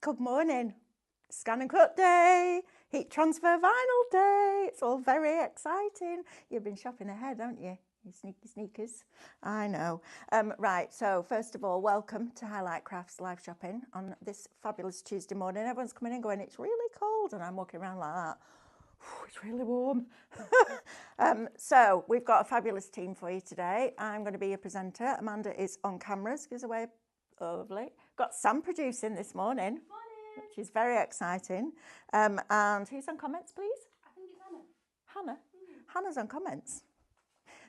Good morning. Scan and cut day, heat transfer vinyl day. It's all very exciting. You've been shopping ahead, haven't you? You sneaky sneakers. I know. Right, so first of all, welcome to Highlight Crafts live shopping on this fabulous Tuesday morning. Everyone's coming in going, it's really cold, and I'm walking around like that. It's really warm. So we've got a fabulous team for you today. I'm going to be your presenter. Amanda is on cameras, gives away lovely. Got Sam producing this morning. Which is very exciting. And who's on comments, please? I think it's Hannah. Hannah? Hannah's on comments.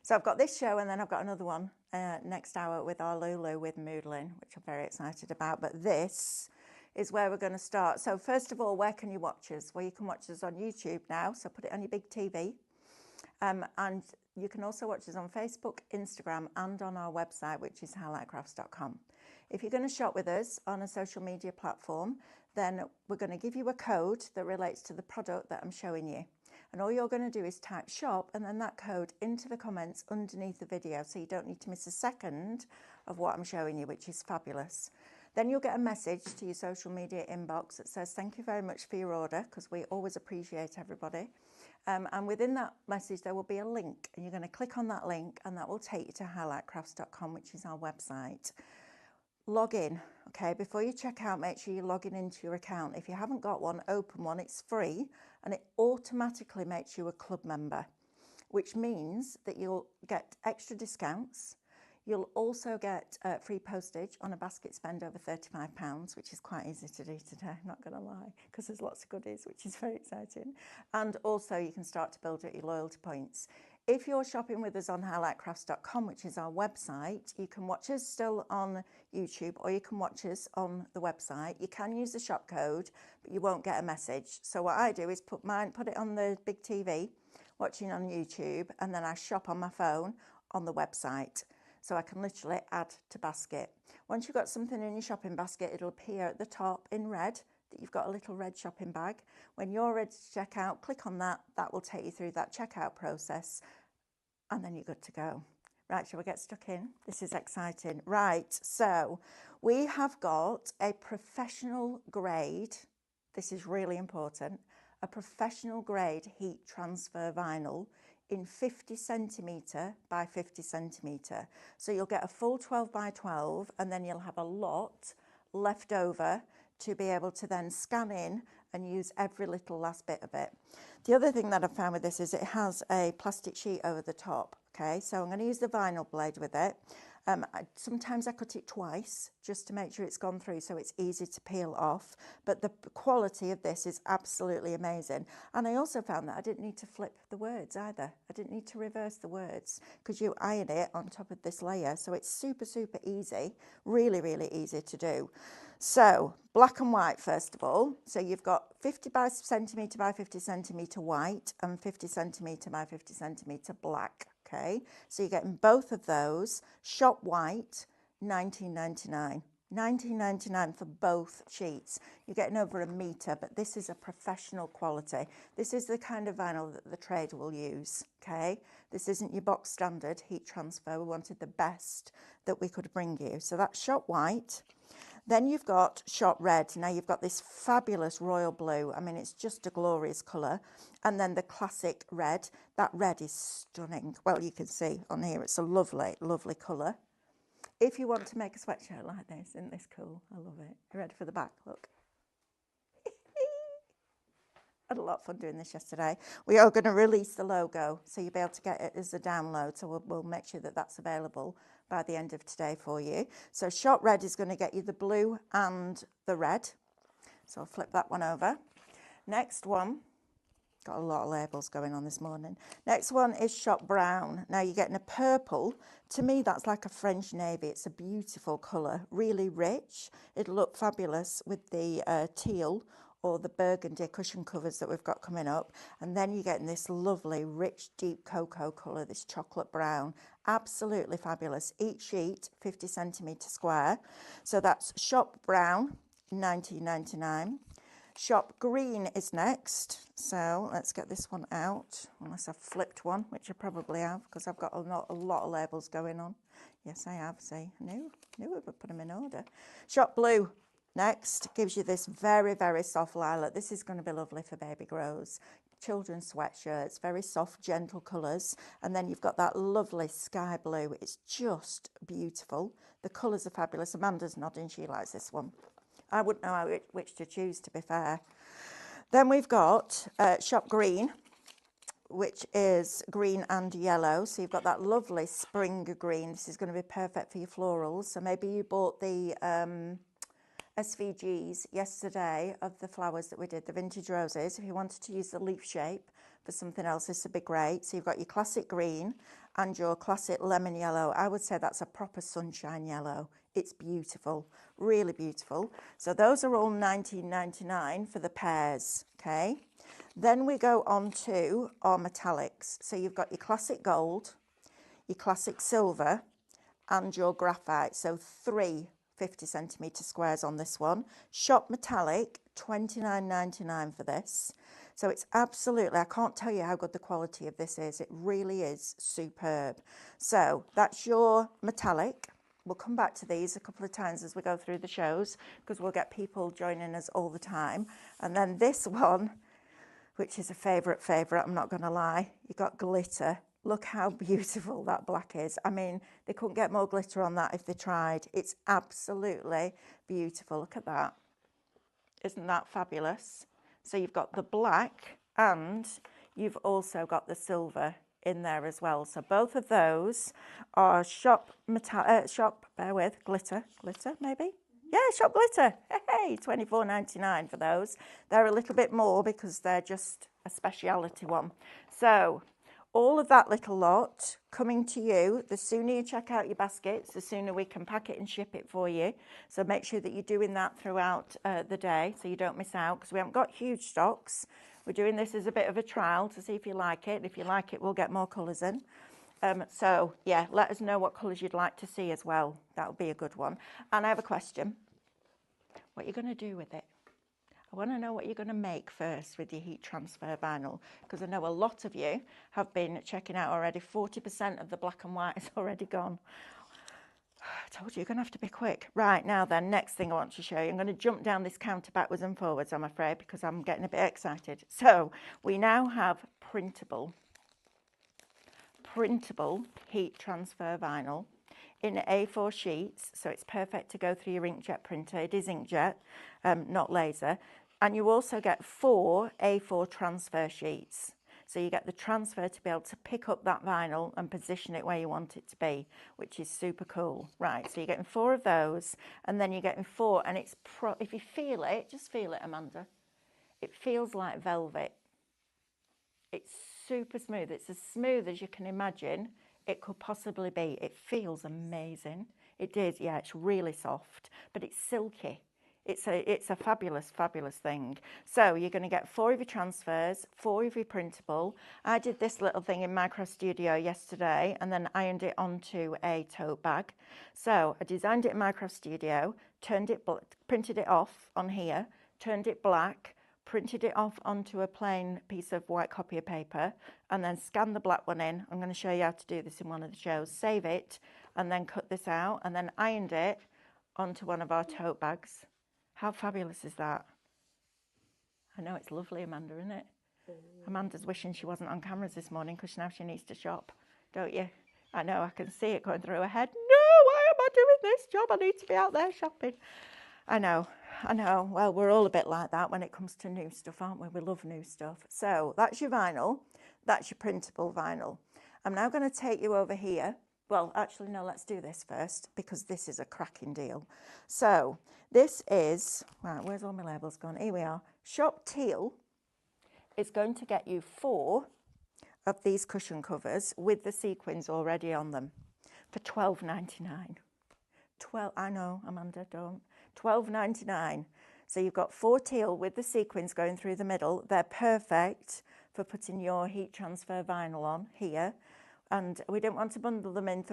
So I've got this show and then I've got another one next hour with our Lulu with Moodling, which I'm very excited about. But this is where we're going to start. So first of all, where can you watch us? Well, you can watch us on YouTube now, so put it on your big TV. And you can also watch us on Facebook, Instagram, and on our website, which is highlightcrafts.com. If you're going to shop with us on a social media platform, then we're going to give you a code that relates to the product that I'm showing you. And all you're going to do is type shop and then that code into the comments underneath the video, so you don't need to miss a second of what I'm showing you, which is fabulous. Then you'll get a message to your social media inbox that says thank you very much for your order, because we always appreciate everybody. And within that message there will be a link, and you're going to click on that link and that will take you to highlightcrafts.com, which is our website. Log in, okay? Before you check out, make sure you're logging into your account. If you haven't got one, open one. It's free and it automatically makes you a club member, which means that you'll get extra discounts. You'll also get free postage on a basket spend over £35, which is quite easy to do today, not going to lie, because there's lots of goodies, which is very exciting. And also you can start to build up your loyalty points. If you're shopping with us on highlightcrafts.com, which is our website, you can watch us still on YouTube or you can watch us on the website. You can use the shop code, but you won't get a message. So what I do is put it on the big TV, watching on YouTube, and then I shop on my phone on the website. So I can literally add to basket. Once you've got something in your shopping basket, it'll appear at the top in red that you've got a little red shopping bag. When you're ready to check out, click on that. That will take you through that checkout process, and then you're good to go. Right, shall we get stuck in? This is exciting. Right, so we have got a professional grade. This is really important. A professional grade heat transfer vinyl in 50 centimetre by 50 centimetre. So you'll get a full 12 by 12 and then you'll have a lot left over to be able to then scan in and use every little last bit of it. The other thing that I found with this is it has a plastic sheet over the top. Okay, so I'm going to use the vinyl blade with it. Sometimes I cut it twice just to make sure it's gone through so it's easy to peel off. But the quality of this is absolutely amazing. And I also found that I didn't need to flip the words either. I didn't need to reverse the words because you iron it on top of this layer. So it's super, super easy, really, really easy to do. So black and white first of all. So you've got 50 centimetre by 50 centimetre white and 50 centimetre by 50 centimetre black. Okay, so you're getting both of those. Shop white, £19.99. £19.99 for both sheets. You're getting over a metre, but this is a professional quality. This is the kind of vinyl that the trade will use, okay? This isn't your box standard heat transfer. We wanted the best that we could bring you. So that's shop white. Then you've got shop red. Now you've got this fabulous royal blue. I mean, it's just a glorious colour. And then the classic red. That red is stunning. Well, you can see on here, it's a lovely, lovely colour. If you want to make a sweatshirt like this, isn't this cool? I love it. You ready for the back? Look. I had a lot of fun doing this yesterday. We are going to release the logo, so you'll be able to get it as a download. So we'll make sure that that's available by the end of today for you. So shop red is going to get you the blue and the red. So I'll flip that one over. Next one, got a lot of labels going on this morning. Next one is shop brown. Now you're getting a purple. To me, that's like a French navy. It's a beautiful colour, really rich. It'll look fabulous with the teal or the burgundy cushion covers that we've got coming up. And then you're getting this lovely, rich, deep cocoa colour, this chocolate brown. Absolutely fabulous. Each sheet, 50 centimetre square. So that's shop brown, £19.99. Shop green is next. So let's get this one out, unless I've flipped one, which I probably have, because I've got a lot of labels going on. Yes, I have, see. I knew we would put them in order. Shop blue. Next, gives you this very, very soft lilac. This is going to be lovely for baby grows. Children's sweatshirts, very soft, gentle colours. And then you've got that lovely sky blue. It's just beautiful. The colours are fabulous. Amanda's nodding. She likes this one. I wouldn't know which to choose, to be fair. Then we've got shop green, which is green and yellow. So you've got that lovely spring green. This is going to be perfect for your florals. So maybe you bought the SVGs yesterday of the flowers that we did, the vintage roses. If you wanted to use the leaf shape for something else, this would be great. So you've got your classic green and your classic lemon yellow. I would say that's a proper sunshine yellow. It's beautiful, really beautiful. So those are all $19.99 for the pairs, okay? Then we go on to our metallics. So you've got your classic gold, your classic silver, and your graphite. So 3 50cm squares on this one. Shop metallic, $29.99 for this. So it's absolutely, I can't tell you how good the quality of this is. It really is superb. So that's your metallic. We'll come back to these a couple of times as we go through the shows, because we'll get people joining us all the time. And then this one, which is a favourite, I'm not going to lie, you got glitter. Look how beautiful that black is. I mean, they couldn't get more glitter on that if they tried. It's absolutely beautiful. Look at that. Isn't that fabulous? So you've got the black and you've also got the silver in there as well. So both of those are shop glitter maybe? Yeah, shop glitter. Hey, $24.99 for those. They're a little bit more because they're just a speciality one. So all of that little lot coming to you. The sooner you check out your baskets, the sooner we can pack it and ship it for you. So make sure that you're doing that throughout the day so you don't miss out, because we haven't got huge stocks. We're doing this as a bit of a trial to see if you like it. If you like it, we'll get more colours in. So yeah, let us know what colours you'd like to see as well. That would be a good one. And I have a question. What are you going to do with it? I want to know what you're going to make first with your heat transfer vinyl, because I know a lot of you have been checking out already. 40% of the black and white is already gone. I told you, you're going to have to be quick. Right, now then, next thing I want to show you. I'm going to jump down this counter backwards and forwards, I'm afraid, because I'm getting a bit excited. So we now have printable heat transfer vinyl in A4 sheets, so it's perfect to go through your inkjet printer. It is inkjet, not laser. And you also get 4 A4 transfer sheets. So you get the transfer to be able to pick up that vinyl and position it where you want it to be, which is super cool. Right, so you're getting 4 of those, and then you're getting 4, and it's, if you feel it, just feel it, Amanda. It feels like velvet. It's super smooth. It's as smooth as you can imagine it could possibly be. It feels amazing. It is, yeah, it's really soft, but it's silky. It's a fabulous, fabulous thing. So you're going to get 4 of your transfers, 4 of your printable. I did this little thing in Micro Studio yesterday and then ironed it onto a tote bag. So I designed it in Micro Studio, printed it off on here, turned it black, printed it off onto a plain piece of white copy of paper, and then scanned the black one in. I'm going to show you how to do this in one of the shows. Save it, and then cut this out, and then ironed it onto one of our tote bags. How fabulous is that? I know it's lovely, Amanda, isn't it? Amanda's wishing she wasn't on cameras this morning because now she needs to shop, don't you? I know, I can see it going through her head. No, why am I doing this job? I need to be out there shopping. I know. Well, we're all a bit like that when it comes to new stuff, aren't we? We love new stuff. So that's your vinyl. That's your printable vinyl. I'm now going to take you over here. Well, actually, no, let's do this first because this is a cracking deal. So this is, right, where's all my labels gone? Here we are. Shop Teal is going to get you 4 of these cushion covers with the sequins already on them for $12.99. I know, Amanda, don't. $12.99. So you've got 4 teal with the sequins going through the middle. They're perfect for putting your heat transfer vinyl on here. And we didn't want to bundle them in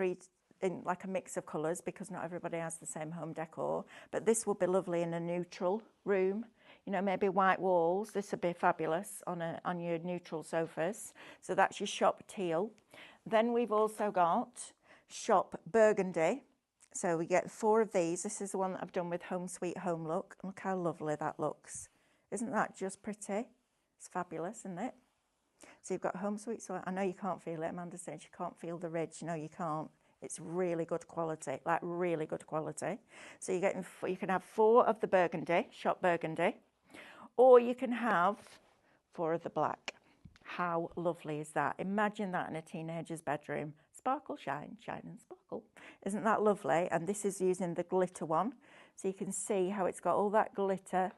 like a mix of colours because not everybody has the same home decor. But this will be lovely in a neutral room. You know, maybe white walls. This would be fabulous on your neutral sofas. So that's your shop teal. Then we've also got shop burgundy. So we get 4 of these. This is the one that I've done with Home Sweet Home look. Look how lovely that looks. Isn't that just pretty? It's fabulous, isn't it? So you've got Home Sweet, so I know you can't feel it. Amanda said you can't feel the ridge. No, you can't. It's really good quality, like really good quality. So you can have 4 of the burgundy, shot burgundy, or you can have 4 of the black. How lovely is that? Imagine that in a teenager's bedroom. Sparkle, shine, shine and sparkle. Isn't that lovely? And this is using the glitter one. So you can see how it's got all that glitter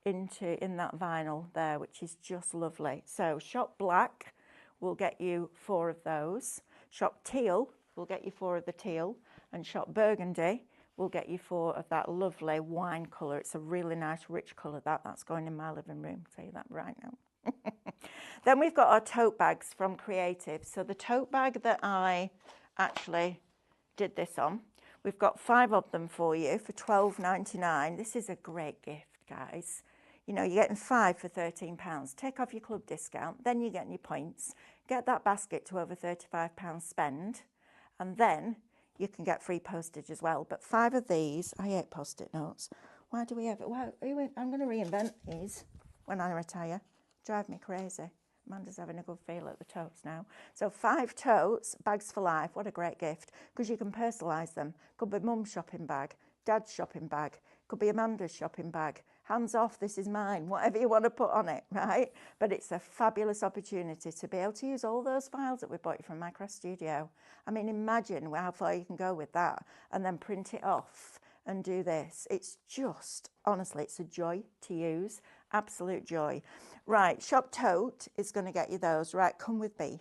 in that vinyl there, which is just lovely. So shop black will get you 4 of those. Shop teal will get you 4 of the teal. And shop burgundy will get you 4 of that lovely wine colour. It's a really nice rich colour that's going in my living room. I'll tell you that right now. Then we've got our tote bags from Creative. So the tote bag that I actually did this on, we've got 5 of them for you for £12.99. This is a great gift, guys. You know, you're getting 5 for £13. Take off your club discount, then you're getting your points. Get that basket to over £35 spend, and then you can get free postage as well. But 5 of these, I hate post-it notes. Why do we have it? Well, I'm going to reinvent these when I retire. Drive me crazy. Amanda's having a good feel at the totes now. So 5 totes, bags for life. What a great gift, because you can personalise them. Could be mum's shopping bag, dad's shopping bag, could be Amanda's shopping bag. Hands off, this is mine, whatever you want to put on it, right? But it's a fabulous opportunity to be able to use all those files that we bought you from Micro Studio. I mean, imagine how far you can go with that and then print it off and do this. It's just, honestly, it's a joy to use. Absolute joy. Right, Shop Tote is going to get you those. Right, come with me,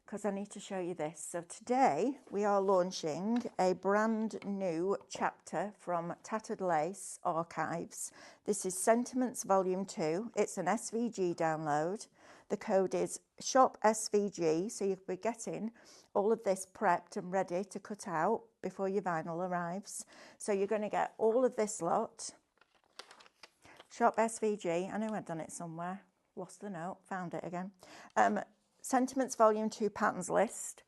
because I need to show you this. So today we are launching a brand new chapter from Tattered Lace Archives. This is Sentiments Volume 2. It's an SVG download. The code is SHOP-SVG, so you'll be getting all of this prepped and ready to cut out before your vinyl arrives. So you're going to get all of this lot. Shop SVG, I know I'd done it somewhere, lost the note, found it again. Sentiments Volume 2 Patterns List.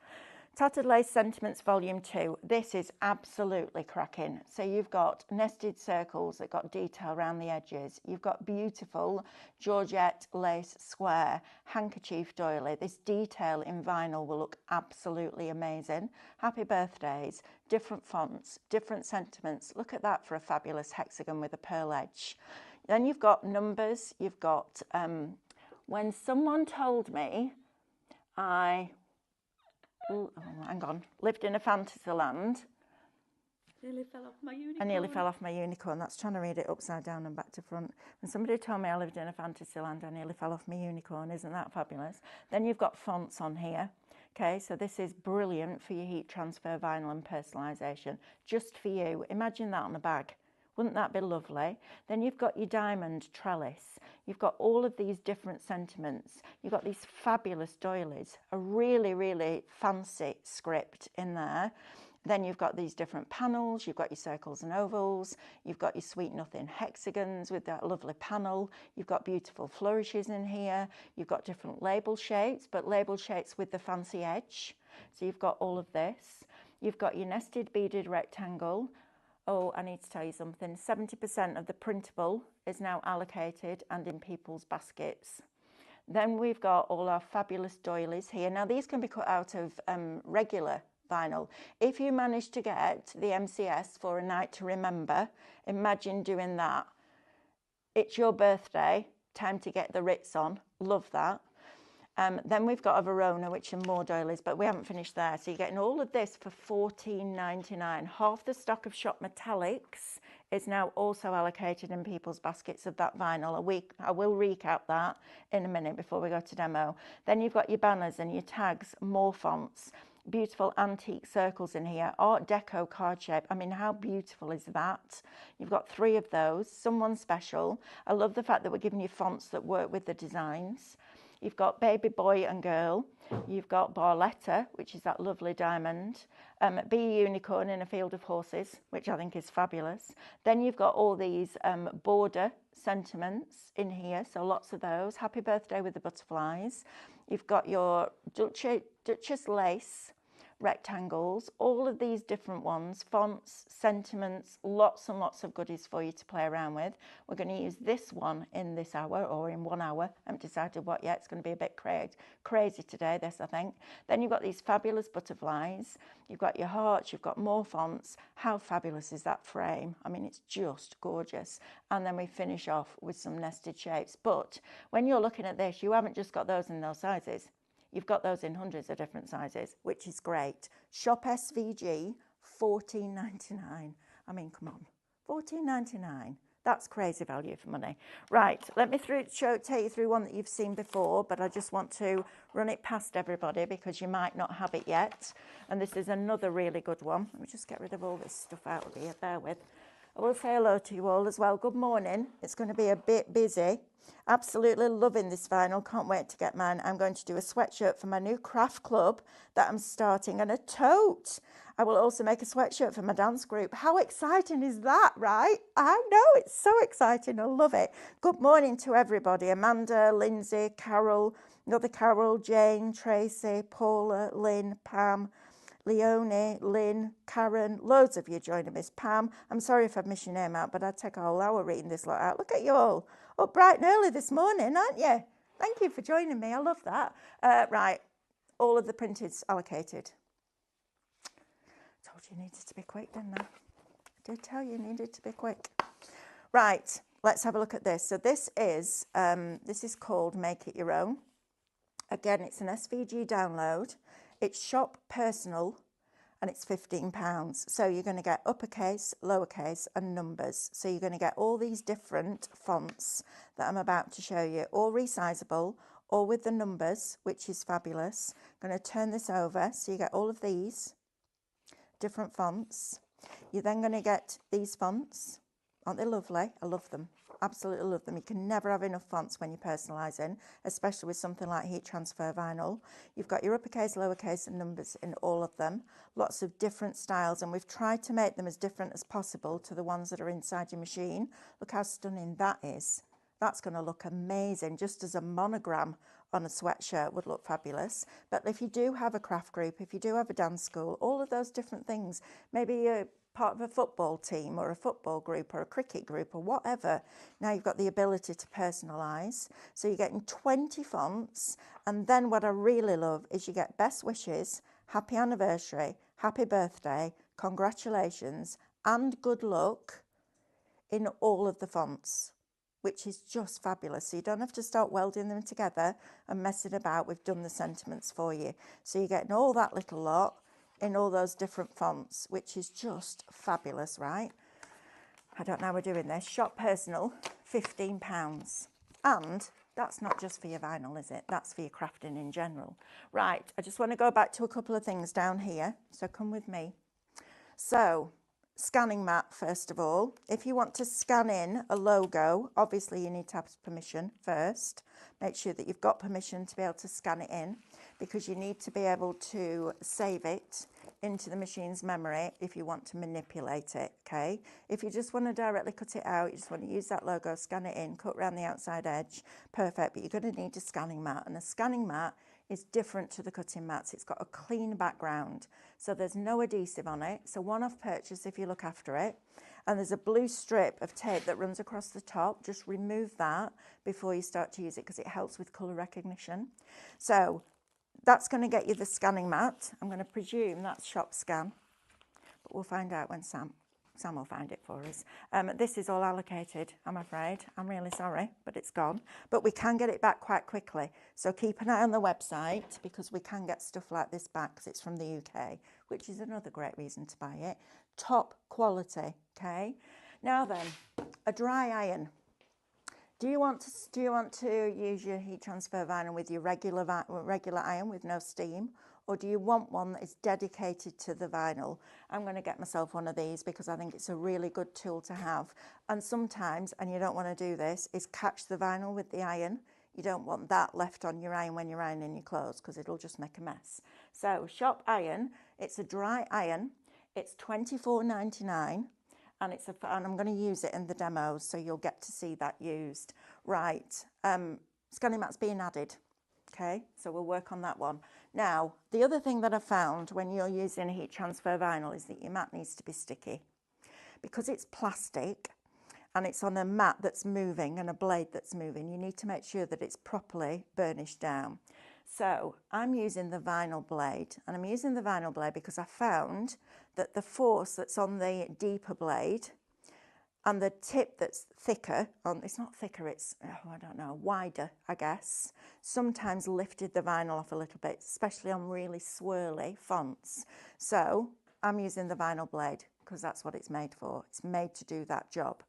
Tattered Lace Sentiments Volume 2. This is absolutely cracking. So you've got nested circles that got detail around the edges. You've got beautiful Georgette lace square handkerchief doily. This detail in vinyl will look absolutely amazing. Happy birthdays, different fonts, different sentiments. Look at that for a fabulous hexagon with a pearl edge. Then you've got numbers. You've got, when someone told me lived in a fantasy land. Nearly fell off my unicorn. I nearly fell off my unicorn. That's trying to read it upside down and back to front. When somebody told me I lived in a fantasy land, I nearly fell off my unicorn. Isn't that fabulous? Then you've got fonts on here. Okay, so this is brilliant for your heat transfer vinyl and personalisation. Just for you. Imagine that on a bag. Wouldn't that be lovely? Then you've got your diamond trellis. You've got all of these different sentiments. You've got these fabulous doilies, a really, really fancy script in there. Then you've got these different panels. You've got your circles and ovals. You've got your sweet nothing hexagons with that lovely panel. You've got beautiful flourishes in here. You've got different label shapes, but label shapes with the fancy edge. So you've got all of this. You've got your nested beaded rectangle. Oh, I need to tell you something. 70% of the printable is now allocated and in people's baskets. Then we've got all our fabulous doilies here. Now, these can be cut out of regular vinyl. If you manage to get the MCS for a night to remember, imagine doing that. It's your birthday, time to get the Ritz on. Love that. Then we've got a Verona, which are more doilies, but we haven't finished there. So you're getting all of this for $14.99. Half the stock of Shop Metallics is now also allocated in people's baskets of that vinyl. I will recap that in a minute before we go to demo. Then you've got your banners and your tags, more fonts, beautiful antique circles in here, Art Deco card shape. I mean, how beautiful is that? You've got 3 of those, someone special. I love the fact that we're giving you fonts that work with the designs. You've got baby boy and girl. You've got Barletta, which is that lovely diamond. Be a unicorn in a field of horses, which I think is fabulous. Then you've got all these border sentiments in here, so lots of those. Happy birthday with the butterflies. You've got your Duchess lace rectangles, all of these different ones, fonts, sentiments, lots and lots of goodies for you to play around with. We're going to use this one in this hour or in 1 hour. I haven't decided what yet. It's going to be a bit crazy today, this, I think. Then you've got these fabulous butterflies. You've got your hearts. You've got more fonts. How fabulous is that frame? I mean, it's just gorgeous. And then we finish off with some nested shapes. But when you're looking at this, you haven't just got those in those sizes. You've got those in hundreds of different sizes, which is great. Shop SVG, $14.99. I mean, come on, $14.99. That's crazy value for money. Right, let me take you through one that you've seen before, but I just want to run it past everybody because you might not have it yet. And this is another really good one. Let me just get rid of all this stuff out of here, bear with. I will say hello to you all as well. Good morning. It's going to be a bit busy. Absolutely loving this vinyl. Can't wait to get mine. I'm going to do a sweatshirt for my new craft club that I'm starting and a tote. I will also make a sweatshirt for my dance group. How exciting is that, right? I know, it's so exciting. I love it. Good morning to everybody. Amanda, Lindsay, Carol, another Carol, Jane, Tracy, Paula, Lynn, Pam, Leonie, Lynn, Karen, loads of you joining Miss Pam. I'm sorry if I've missed your name out, but I'd take a whole hour reading this lot out. Look at you all up bright and early this morning, aren't you? Thank you for joining me. I love that. Right, all of the printed's allocated. Told you needed to be quick, didn't I? I did tell you needed to be quick. Right, let's have a look at this. So this is called Make It Your Own. Again, it's an SVG download. It's shop personal and it's £15. So you're going to get uppercase, lowercase and numbers. So you're going to get all these different fonts that I'm about to show you, all resizable, all with the numbers, which is fabulous. I'm going to turn this over so you get all of these different fonts. You're then going to get these fonts. Aren't they lovely? I love them. Absolutely love them. You can never have enough fonts when you're personalising, especially with something like HeatTransfer vinyl. You've got your uppercase, lowercase and numbers in all of them. Lots of different styles, and we've tried to make them as different as possible to the ones that are inside your machine. Look how stunning that is. That's going to look amazing, just as a monogram on a sweatshirt would look fabulous. But if you do have a craft group, if you do have a dance school, all of those different things, maybe you're part of a football team or a football group or a cricket group or whatever, now you've got the ability to personalise. So you're getting 20 fonts, and then what I really love is you get best wishes, happy anniversary, happy birthday, congratulations and good luck in all of the fonts, which is just fabulous. So you don't have to start welding them together and messing about. We've done the sentiments for you. So you're getting all that little lot in all those different fonts, which is just fabulous, right? I don't know how we're doing this. Shop personal, £15. And that's not just for your vinyl, is it? That's for your crafting in general. Right, I just want to go back to a couple of things down here. So come with me. So, scanning mat, first of all. If you want to scan in a logo, obviously you need to have permission first. Make sure that you've got permission to be able to scan it in, because you need to be able to save it into the machine's memory if you want to manipulate it, okay? If you just want to directly cut it out, you just want to use that logo, scan it in, cut around the outside edge, perfect, but you're going to need a scanning mat, and a scanning mat is different to the cutting mats. It's got a clean background, so there's no adhesive on it. It's a one-off purchase if you look after it. And there's a blue strip of tape that runs across the top. Just remove that before you start to use it, because it helps with colour recognition. So that's going to get you the scanning mat. I'm going to presume that's shop scan, but we'll find out when Sam will find it for us. This is all allocated, I'm afraid. I'm really sorry, but it's gone. But we can get it back quite quickly. So keep an eye on the website, because we can get stuff like this back because it's from the UK, which is another great reason to buy it. Top quality, okay? Now then, a dry iron. Do you want to use your heat transfer vinyl with your regular iron with no steam, or do you want one that is dedicated to the vinyl? I'm going to get myself one of these because I think it's a really good tool to have. And sometimes, and you don't want to do this, is catch the vinyl with the iron. You don't want that left on your iron when you're ironing your clothes, because it'll just make a mess. So shop iron, it's a dry iron. It's $24.99. And I'm going to use it in the demos, so you'll get to see that used. Right, scanning mat's being added. Okay, so we'll work on that one. Now, the other thing that I found when you're using heat transfer vinyl is that your mat needs to be sticky. Because it's plastic and it's on a mat that's moving and a blade that's moving, you need to make sure that it's properly burnished down. So I'm using the vinyl blade, and I'm using the vinyl blade because I found that the force that's on the deeper blade and the tip that's thicker, it's not thicker, it's, I don't know, wider, I guess, sometimes lifted the vinyl off a little bit, especially on really swirly fonts. So I'm using the vinyl blade because that's what it's made for. It's made to do that job.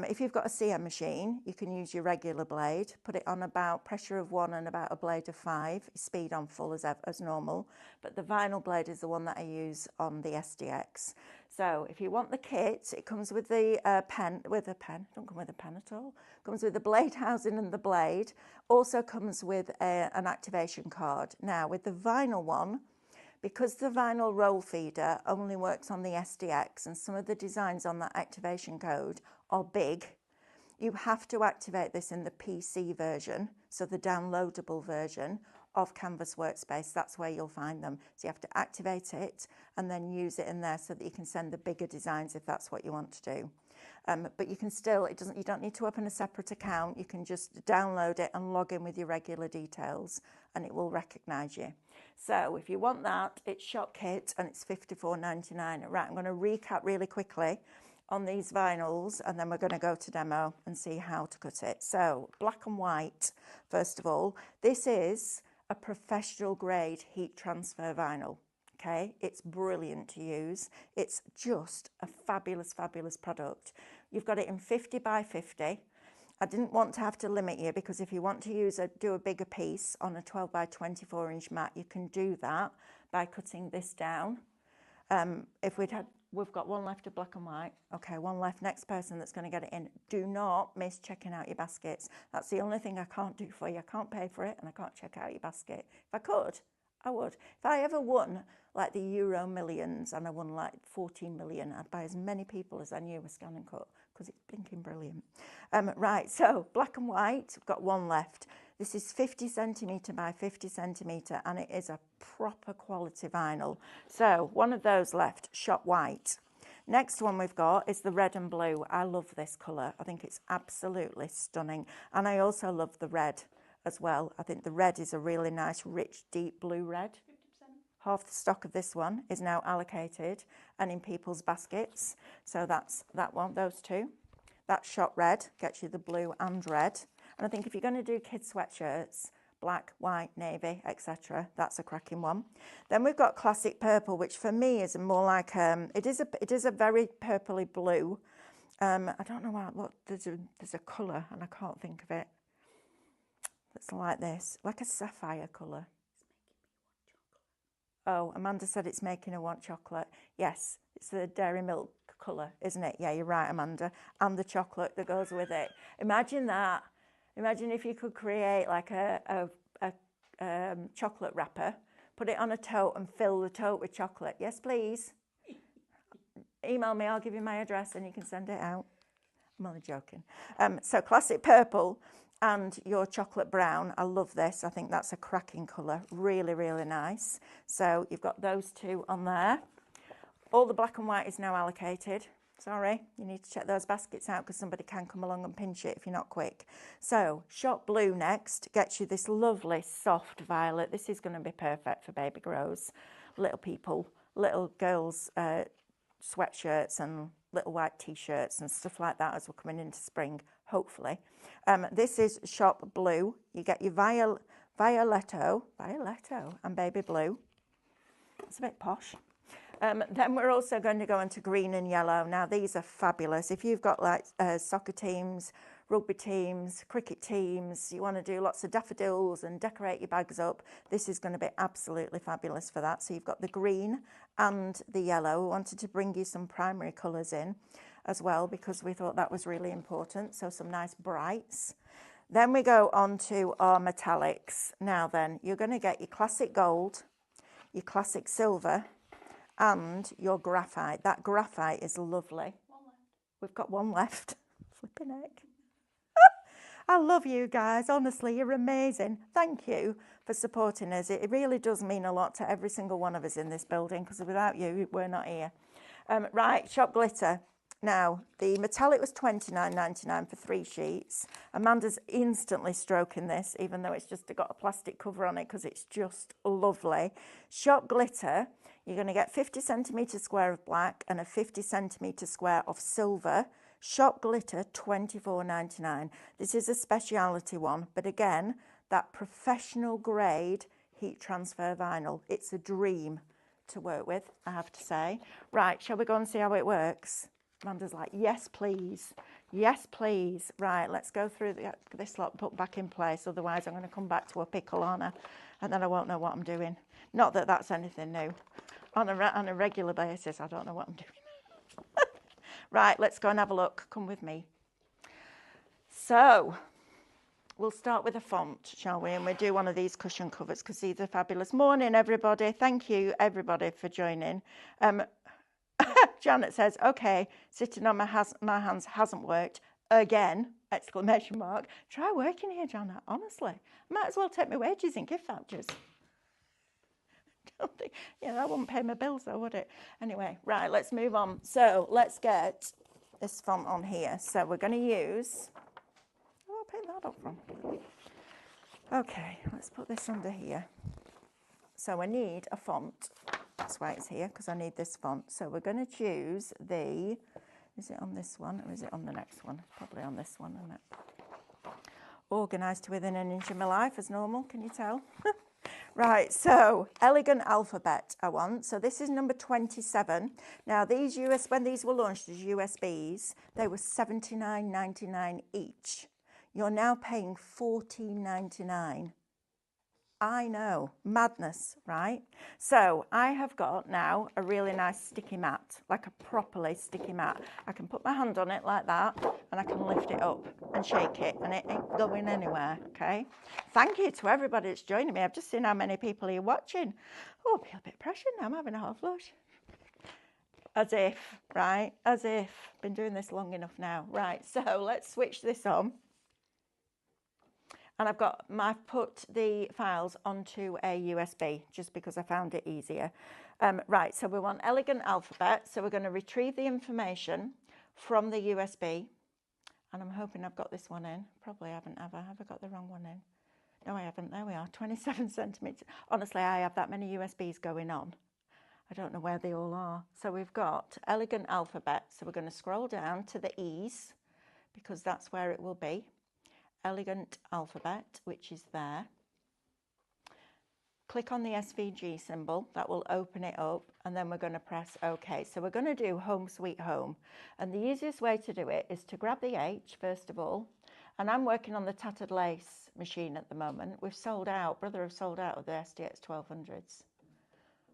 If you've got a CM machine, you can use your regular blade, put it on about pressure of 1 and about a blade of 5, speed on full as normal. But the vinyl blade is the one that I use on the SDX. So if you want the kit, it comes with the pen, don't come with a pen at all. Comes with the blade housing and the blade. Also comes with an activation card. Now with the vinyl one, because the vinyl roll feeder only works on the SDX and some of the designs on that activation code are big, you have to activate this in the PC version, so the downloadable version of Canvas Workspace. That's where you'll find them. So you have to activate it and then use it in there so that you can send the bigger designs if that's what you want to do. But you can still, you don't need to open a separate account. You can just download it and log in with your regular details and it will recognise you. So if you want that, it's shop kit and it's $54.99. Right, I'm going to recap really quickly on these vinyls and then we're going to go to demo and see how to cut it. So black and white, first of all, this is a professional grade heat transfer vinyl. Okay, it's brilliant to use. It's just a fabulous, fabulous product. You've got it in 50 by 50. I didn't want to have to limit you because if you want to do a bigger piece on a 12 by 24 inch mat, you can do that by cutting this down. We've got one left of black and white. Okay, one left. Next person that's going to get it in. Do not miss checking out your baskets. That's the only thing I can't do for you. I can't pay for it and I can't check out your basket. If I could, I would. If I ever won like the Euro Millions and I won like 14 million, I'd buy as many people as I knew were ScanNCut because it's blinking brilliant. Right, so black and white, we've got one left. This is 50 centimetre by 50 centimetre and it is a proper quality vinyl. So one of those left, shot white. Next one we've got is the red and blue. I love this colour. I think it's absolutely stunning. And I also love the red as well. I think the red is a really nice, rich, deep blue red. 50%. Half the stock of this one is now allocated and in people's baskets. So that's that one, those two. That shot red gets you the blue and red. And I think if you're going to do kids' sweatshirts, black, white, navy, etc., that's a cracking one. Then we've got classic purple, which for me is more like, it is a very purpley blue. I don't know what, there's a colour and I can't think of it. It's like this, like a sapphire colour. Oh, Amanda said it's making her want chocolate. Yes, it's the dairy milk colour, isn't it? Yeah, you're right, Amanda. And the chocolate that goes with it. Imagine that. Imagine if you could create like a chocolate wrapper, put it on a tote and fill the tote with chocolate. Yes, please. Email me, I'll give you my address and you can send it out. I'm only joking. So classic purple and your chocolate brown. I love this. I think that's a cracking colour. Really, really nice. So you've got those two on there. All the black and white is now allocated. Sorry, you need to check those baskets out because somebody can come along and pinch it if you're not quick. So shot blue next gets you this lovely soft violet. This is going to be perfect for baby grows, little people, little girls' sweatshirts and little white t-shirts and stuff like that as we're coming into spring, hopefully. This is shop blue. You get your violetto and baby blue. It's a bit posh. Then we're also going to go into green and yellow. Now these are fabulous. If you've got like soccer teams, rugby teams, cricket teams, you want to do lots of daffodils and decorate your bags up, this is going to be absolutely fabulous for that. So you've got the green and the yellow. We wanted to bring you some primary colours in as well because we thought that was really important. So some nice brights. Then we go on to our metallics. Now then, you're going to get your classic gold, your classic silver, and your graphite. That graphite is lovely. One left. We've got one left. Flipping heck. I love you guys. Honestly, you're amazing. Thank you for supporting us. It really does mean a lot to every single one of us in this building, because without you, we're not here. Right, shop glitter. Now, the metallic was $29.99 for 3 sheets. Amanda's instantly stroking this, even though it's just got a plastic cover on it, because it's just lovely. Shop glitter, you're going to get 50 centimetre square of black and a 50 centimetre square of silver. Shop glitter, $24.99. This is a speciality one, but again, that professional grade heat transfer vinyl. It's a dream to work with, I have to say. Right, shall we go and see how it works? Amanda's like, yes, please. Yes, please. Right, let's go through this lot, put back in place. Otherwise, I'm going to come back to a pickle, aren't I? And then I won't know what I'm doing. Not that that's anything new. On a regular basis, I don't know what I'm doing. Right, let's go and have a look. Come with me. So, we'll start with a font, shall we? And we'll do one of these cushion covers because these are fabulous. Morning, everybody. Thank you, everybody, for joining. Janet says, okay, sitting on my hands hasn't worked again, exclamation mark. Try working here, Janet, honestly. Might as well take my wages in gift vouchers. Don't think, yeah, that wouldn't pay my bills though, would it? Anyway, right, let's move on. So let's get this font on here. So we're going to use, oh, I'll pick that up from. Okay, let's put this under here. So I need a font. That's why it's here, because I need this font. So we're going to choose the, is it on this one or is it on the next one? Probably on this one, isn't it? Organised to within an inch of my life as normal, can you tell? Right, so Elegant Alphabet I want. So this is number 27. Now these when these were launched as USBs, they were $79.99 each. You're now paying $14.99. I know, madness, right? So I have got now a really nice sticky mat, like a properly sticky mat. I can put my hand on it like that and I can lift it up and shake it and it ain't going anywhere, okay? Thank you to everybody that's joining me. I've just seen how many people are watching. Oh, I feel a bit pressured now. I'm having a hot flush. As if, right? As if. Been doing this long enough now. Right, so let's switch this on. And I've put the files onto a USB just because I found it easier. Right, so we want Elegant Alphabet. So we're going to retrieve the information from the USB. And I'm hoping I've got this one in. Probably haven't, have I? Have I got the wrong one in? No, I haven't. There we are, 27 centimetres. Honestly, I have that many USBs going on. I don't know where they all are. So we've got Elegant Alphabet. So we're going to scroll down to the E's because that's where it will be. Elegant Alphabet, which is there. Click on the SVG symbol, that will open it up, and then we're going to press OK. So we're going to do Home Sweet Home, and the easiest way to do it is to grab the H first of all, and I'm working on the Tattered lace machine at the moment. We've sold out, Brother have sold out of the SDX 1200s.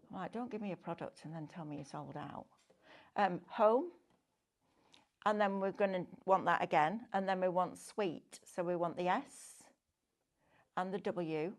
I'm like, don't give me a product and then tell me you sold out. Home. And then we're going to want that again. And then we want sweet. So we want the S and the W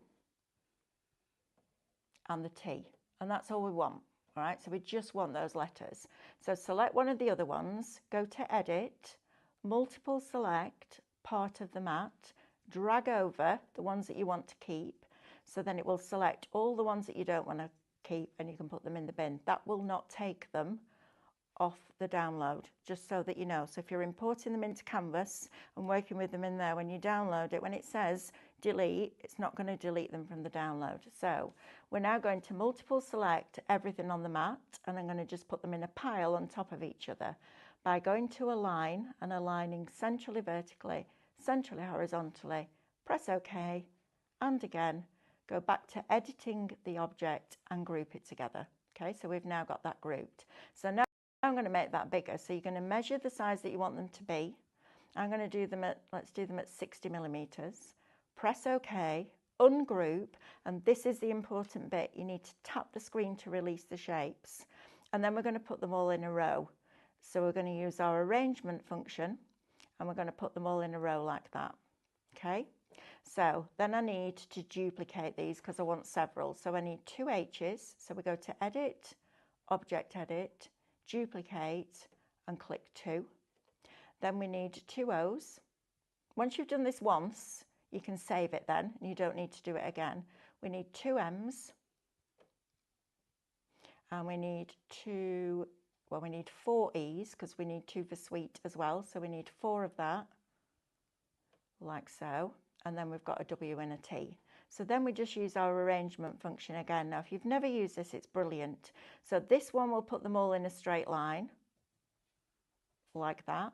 and the T. And that's all we want. All right. So we just want those letters. So select one of the other ones. Go to Edit, Multiple Select, Part of the mat. Drag over the ones that you want to keep. So then it will select all the ones that you don't want to keep and you can put them in the bin. That will not take them off the download, just so that you know. So if you're importing them into Canvas and working with them in there, when you download it, when it says delete, it's not going to delete them from the download. So we're now going to multiple select everything on the mat, and I'm going to just put them in a pile on top of each other by going to align and aligning centrally vertically, centrally horizontally. Press OK, and again go back to editing the object and group it together. Okay, so we've now got that grouped. So now I'm going to make that bigger. So you're going to measure the size that you want them to be. I'm going to do them at, let's do them at 60 millimeters. Press OK, ungroup, and this is the important bit. You need to tap the screen to release the shapes. And then we're going to put them all in a row. So we're going to use our arrangement function, and we're going to put them all in a row like that. Okay? So then I need to duplicate these because I want several. So I need 2 H's. So we go to Edit, Object Edit, Duplicate, and click 2. Then we need 2 O's. once you've done this once, you can save it then, and you don't need to do it again. We need 2 M's, and we need 4 E's, because we need 2 for sweet as well, so we need 4 of that, like so, and then we've got a W and a T. So then we just use our arrangement function again. Now, if you've never used this, it's brilliant. So this one will put them all in a straight line, like that.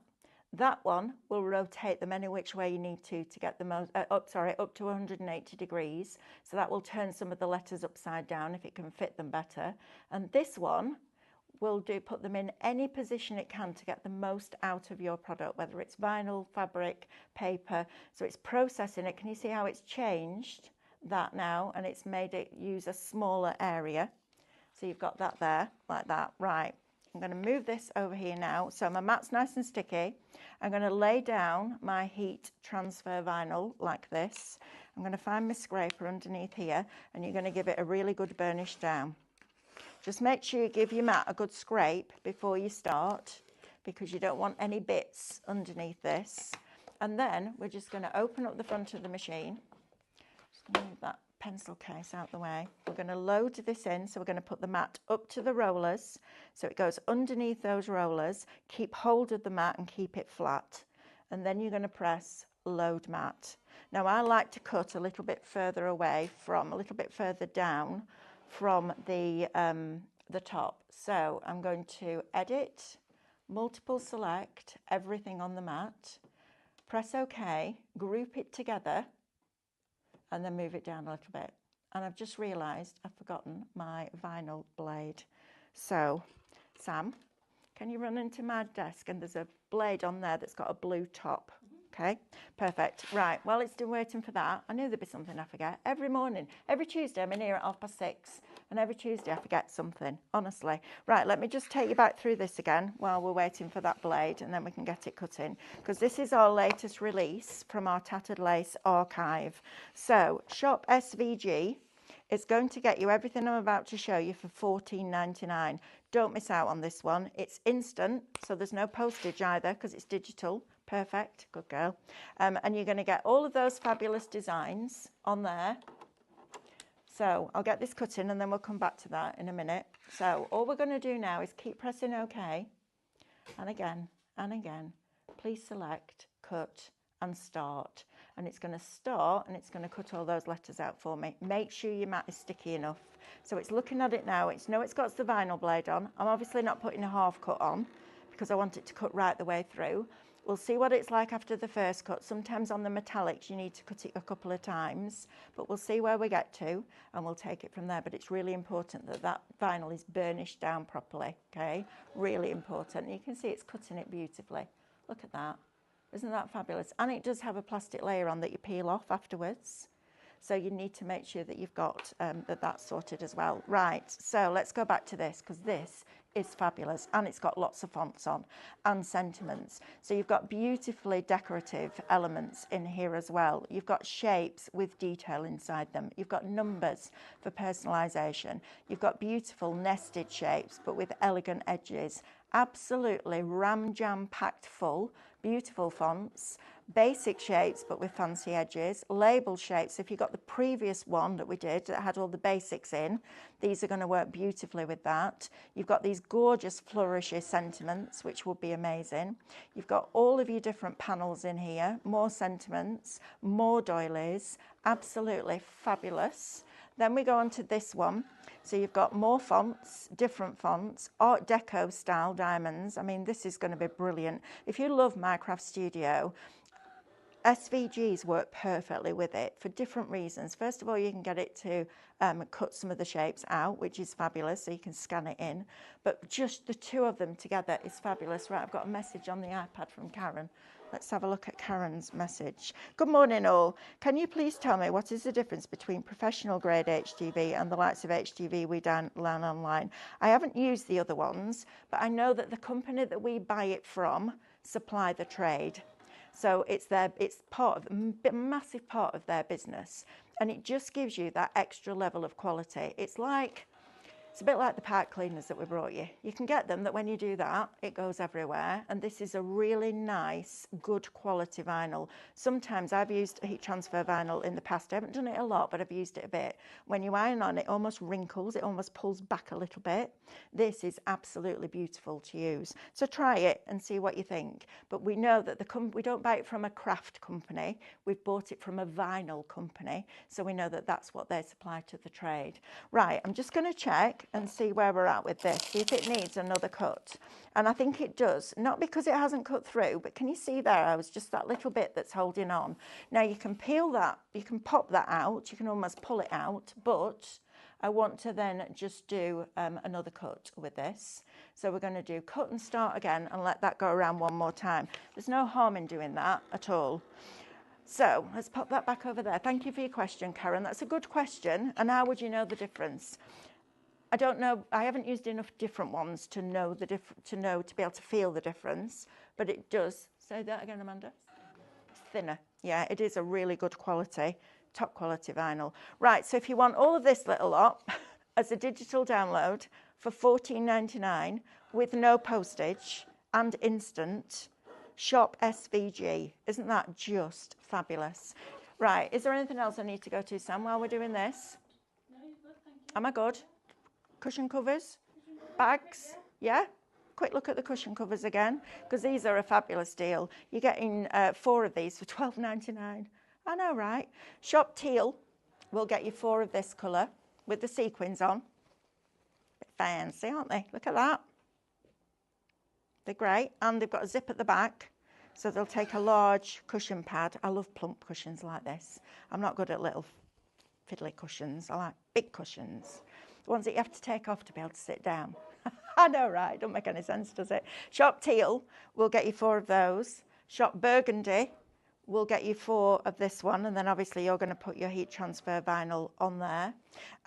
That one will rotate them any which way you need to get the most, up to 180 degrees. So that will turn some of the letters upside down if it can fit them better. And this one will put them in any position it can to get the most out of your product, whether it's vinyl, fabric, paper. So it's processing it. Can you see how it's changed that now? And it's made it use a smaller area. So you've got that there, like that. Right. I'm going to move this over here now. So my mat's nice and sticky. I'm going to lay down my HeatTransfer vinyl like this. I'm going to find my scraper underneath here, and you're going to give it a really good burnish down. Just make sure you give your mat a good scrape before you start, because you don't want any bits underneath this. And then we're just going to open up the front of the machine. Just going to move that pencil case out the way. We're going to load this in, so we're going to put the mat up to the rollers, so it goes underneath those rollers. Keep hold of the mat and keep it flat, and then you're going to press load mat. Now I like to cut a little bit further away from, a little bit further down from the top. So I'm going to edit, multiple select everything on the mat, press OK, group it together, and then move it down a little bit. And I've just realised I've forgotten my vinyl blade. So, Sam, can you run into my desk? And there's a blade on there that's got a blue top. Okay, perfect. Right, while it's still waiting for that, I knew there'd be something I forget. Every morning, every Tuesday, I'm in here at 6:30, and every Tuesday I forget something, honestly. Right, let me just take you back through this again while we're waiting for that blade, and then we can get it cut in, because this is our latest release from our Tattered Lace archive. So, shop SVG. It's going to get you everything I'm about to show you for $14.99. Don't miss out on this one. It's instant, so there's no postage either, because it's digital. Perfect, good girl. And you're going to get all of those fabulous designs on there. So I'll get this cut in, and then we'll come back to that in a minute. So all we're going to do now is keep pressing OK, and again, and again. Please select, cut, and start. And it's going to start, and it's going to cut all those letters out for me. Make sure your mat is sticky enough. So it's looking at it now. It's got the vinyl blade on. I'm obviously not putting a half cut on, because I want it to cut right the way through. We'll see what it's like after the first cut. Sometimes on the metallics you need to cut it a couple of times, but we'll see where we get to, and we'll take it from there. But it's really important that that vinyl is burnished down properly, okay? Really important. You can see it's cutting it beautifully. Look at that. Isn't that fabulous? And it does have a plastic layer on that you peel off afterwards. So you need to make sure that you've got that's sorted as well. Right, so let's go back to this, because this is fabulous, and it's got lots of fonts on and sentiments. So you've got beautifully decorative elements in here as well. You've got shapes with detail inside them. You've got numbers for personalization. You've got beautiful nested shapes, but with elegant edges. Absolutely jam packed full. Beautiful fonts, basic shapes but with fancy edges, label shapes. If you got the previous one that we did that had all the basics in, these are going to work beautifully with that. You've got these gorgeous flourishy sentiments, which will be amazing. You've got all of your different panels in here, more sentiments, more doilies, absolutely fabulous. Then we go on to this one. So you've got more fonts, different fonts, Art Deco style diamonds. I mean, this is going to be brilliant. If you love Minecraft Studio, SVGs work perfectly with it for different reasons. First of all, you can get it to cut some of the shapes out, which is fabulous, so you can scan it in. But just the two of them together is fabulous. Right, I've got a message on the iPad from Karen. Let's have a look at Karen's message. Good morning all. Can you please tell me what is the difference between professional grade HTV and the likes of HTV we learn online? I haven't used the other ones, but I know that the company that we buy it from supply the trade. So it's part of a massive part of their business, and it just gives you that extra level of quality. It's like It's a bit like the pipe cleaners that we brought you. You can get them that when you do that, it goes everywhere. And this is a really nice, good quality vinyl. Sometimes I've used heat transfer vinyl in the past. I haven't done it a lot, but I've used it a bit. When you iron on, it almost wrinkles. It almost pulls back a little bit. This is absolutely beautiful to use. So try it and see what you think. But we know that we don't buy it from a craft company. We've bought it from a vinyl company. So we know that that's what they supply to the trade. Right, I'm just going to check and see where we're at with this, see if it needs another cut. And I think it does, not because it hasn't cut through, but can you see there, I was just that little bit that's holding on. Now you can peel that, you can pop that out, you can almost pull it out, but I want to then just do another cut with this. So we're going to do cut and start again and let that go around one more time. There's no harm in doing that at all. So let's pop that back over there. Thank you for your question, Karen. That's a good question. And how would you know the difference? I don't know. I haven't used enough different ones to know to be able to feel the difference. But it does. Say that again, Amanda. It's thinner. Yeah, it is a really good quality, top quality vinyl. Right. So if you want all of this little lot as a digital download for $14.99 with no postage and instant, shop SVG. Isn't that just fabulous? Right. Is there anything else I need to go to, Sam, while we're doing this? No, you're good, thank you. Am I good? Cushion covers, bags, yeah? Quick look at the cushion covers again, because these are a fabulous deal. You're getting 4 of these for $12.99. I know, right? Shop Teal will get you 4 of this colour with the sequins on. Bit fancy, aren't they? Look at that. They're great, and they've got a zip at the back, so they'll take a large cushion pad. I love plump cushions like this. I'm not good at little fiddly cushions. I like big cushions. The ones that you have to take off to be able to sit down. I know, right? Don't make any sense, does it? Shop Teal will get you 4 of those. Shop Burgundy will get you 4 of this one. And then obviously you're going to put your heat transfer vinyl on there.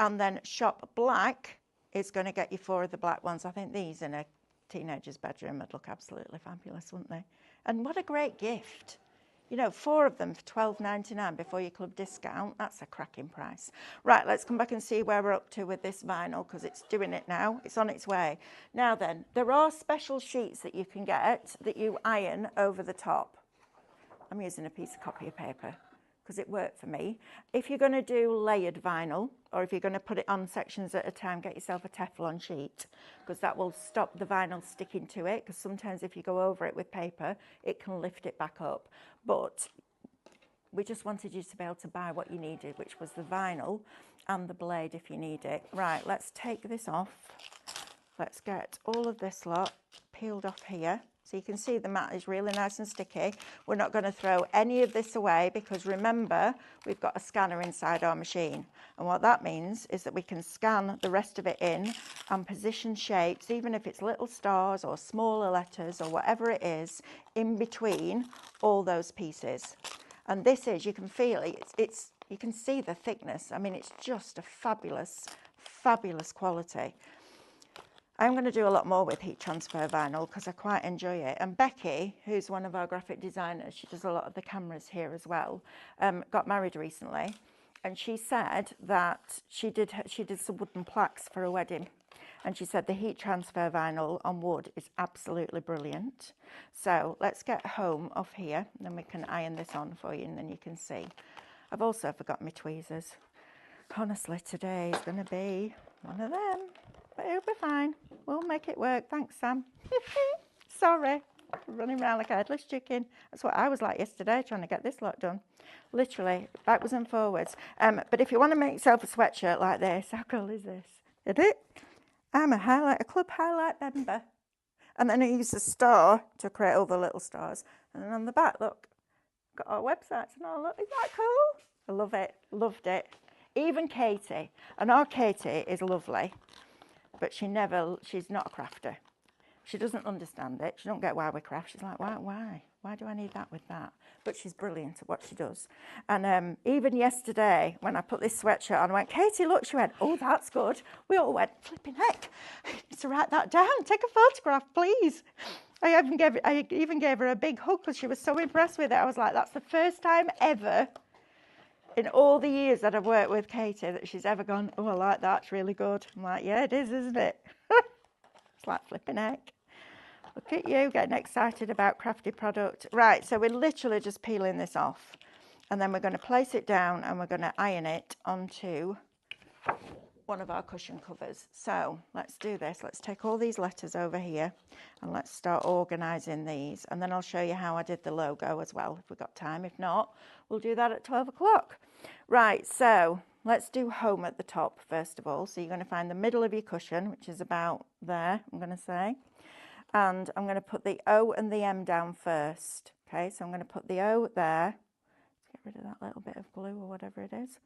And then Shop Black is going to get you 4 of the black ones. I think these in a teenager's bedroom would look absolutely fabulous, wouldn't they? And what a great gift. You know, 4 of them for $12.99 before your club discount. That's a cracking price. Right, let's come back and see where we're up to with this vinyl, because it's doing it now. It's on its way. Now then, there are special sheets that you can get that you iron over the top. I'm using a piece of copy paper because it worked for me. If you're going to do layered vinyl, or if you're going to put it on sections at a time, get yourself a Teflon sheet, because that will stop the vinyl sticking to it, because sometimes if you go over it with paper, it can lift it back up. But we just wanted you to be able to buy what you needed, which was the vinyl and the blade if you need it. Right, let's take this off. Let's get all of this lot peeled off here. So you can see the mat is really nice and sticky. We're not going to throw any of this away, because remember, we've got a scanner inside our machine. And what that means is that we can scan the rest of it in and position shapes, even if it's little stars or smaller letters or whatever it is, in between all those pieces. And this is, you can feel it, you can see the thickness. I mean, it's just a fabulous, fabulous quality. I'm going to do a lot more with heat transfer vinyl because I quite enjoy it. And Becky, who's one of our graphic designers, she does a lot of the cameras here as well, got married recently. And she said that she did some wooden plaques for a wedding. And she said the heat transfer vinyl on wood is absolutely brilliant. So let's get home off here, and then we can iron this on for you, and then you can see. I've also forgot my tweezers. Honestly, today is going to be one of them. But it'll be fine. We'll make it work. Thanks, Sam. Sorry. Running around like a headless chicken. That's what I was like yesterday, trying to get this lot done. Literally, backwards and forwards. But if you want to make yourself a sweatshirt like this, how cool is this? Is it? I'm a club highlight member. And then I use a star to create all the little stars. And then on the back, look, got our websites and all. Look, isn't that cool? I love it. Loved it. Even Katie. And our Katie is lovely. But she's not a crafter. She doesn't understand it. She don't get why we craft. She's like, why? Why do I need that with that? But she's brilliant at what she does. And even yesterday, when I put this sweatshirt on, I went, Katie, look. She went, oh, that's good. We all went, flipping heck. I need to write that down. Take a photograph, please. I even gave her a big hug because she was so impressed with it. I was like, that's the first time ever in all the years that I've worked with Katie that she's ever gone, oh, I like that, it's really good. I'm like, yeah, it is, isn't it? It's like flipping heck. Look at you getting excited about crafty product. Right, so we're literally just peeling this off. And then we're going to place it down and we're going to iron it onto one of our cushion covers. So let's do this. Let's take all these letters over here and let's start organising these. And then I'll show you how I did the logo as well, if we've got time. If not, we'll do that at 12 o'clock. Right, so let's do home at the top first of all. So you're going to find the middle of your cushion, which is about there, I'm going to say. And I'm going to put the O and the M down first. Okay, so I'm going to put the O there. Get rid of that little bit of glue or whatever it is.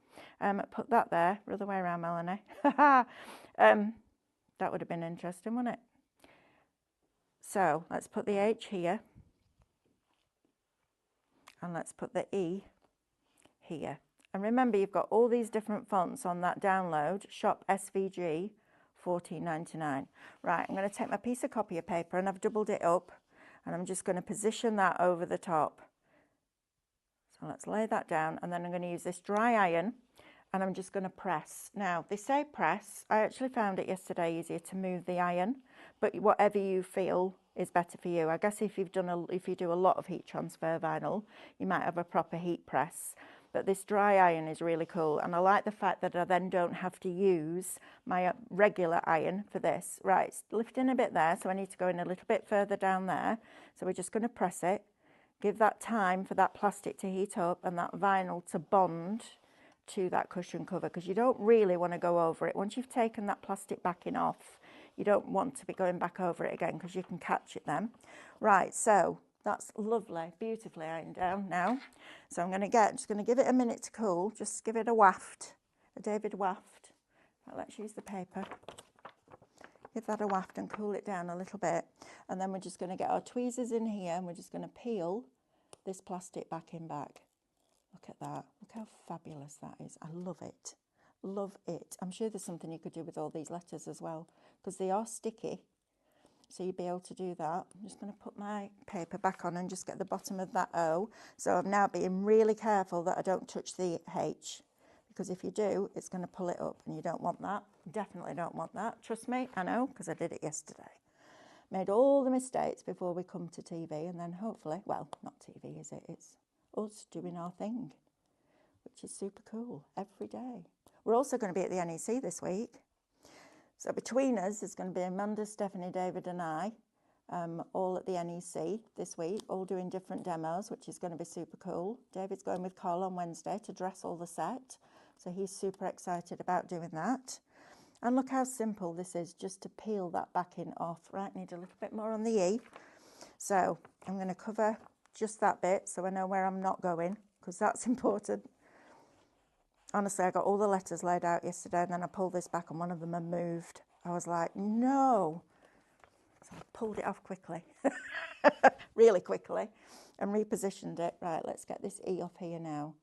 Put that there, other way around, Melanie. That would have been interesting, wouldn't it? So let's put the H here. And let's put the E here. And remember, you've got all these different fonts on that download, Shop SVG, $14.99. Right, I'm going to take my piece of copier paper and I've doubled it up. And I'm just going to position that over the top. So let's lay that down, and then I'm going to use this dry iron and I'm just going to press. Now, they say press. I actually found it yesterday easier to move the iron, but whatever you feel is better for you. I guess if you do a lot of heat transfer vinyl, you might have a proper heat press. But this dry iron is really cool, and I like the fact that I then don't have to use my regular iron for this. Right, it's lifting a bit there, so I need to go in a little bit further down there. So we're just going to press it. Give that time for that plastic to heat up and that vinyl to bond to that cushion cover, because you don't really want to go over it. Once you've taken that plastic backing off, you don't want to be going back over it again because you can catch it then. Right, so that's lovely, beautifully ironed down now. So I'm just going to give it a minute to cool, just give it a waft, a David waft. Right, let's use the paper. Give that a waft and cool it down a little bit. And then we're just going to get our tweezers in here and we're just going to peel this plastic backing back. Look at that. Look how fabulous that is. I love it. Love it. I'm sure there's something you could do with all these letters as well, because they are sticky. So you'll be able to do that. I'm just going to put my paper back on and just get the bottom of that O. So I'm now being really careful that I don't touch the H, because if you do, it's going to pull it up and you don't want that. Definitely don't want that. Trust me, I know, because I did it yesterday. Made all the mistakes before we come to TV, and then hopefully, well, not TV, is it? It's us doing our thing, which is super cool every day. We're also going to be at the NEC this week. So between us, there's going to be Amanda, Stephanie, David and I, all at the NEC this week, all doing different demos, which is going to be super cool. David's going with Carl on Wednesday to dress all the set. So he's super excited about doing that. And look how simple this is, just to peel that backing off. Right, need a little bit more on the E. So I'm going to cover just that bit so I know where I'm not going, because that's important. Honestly, I got all the letters laid out yesterday and then I pulled this back and one of them had moved. I was like, no. So I pulled it off quickly, really quickly, and repositioned it. Right, let's get this E off here now.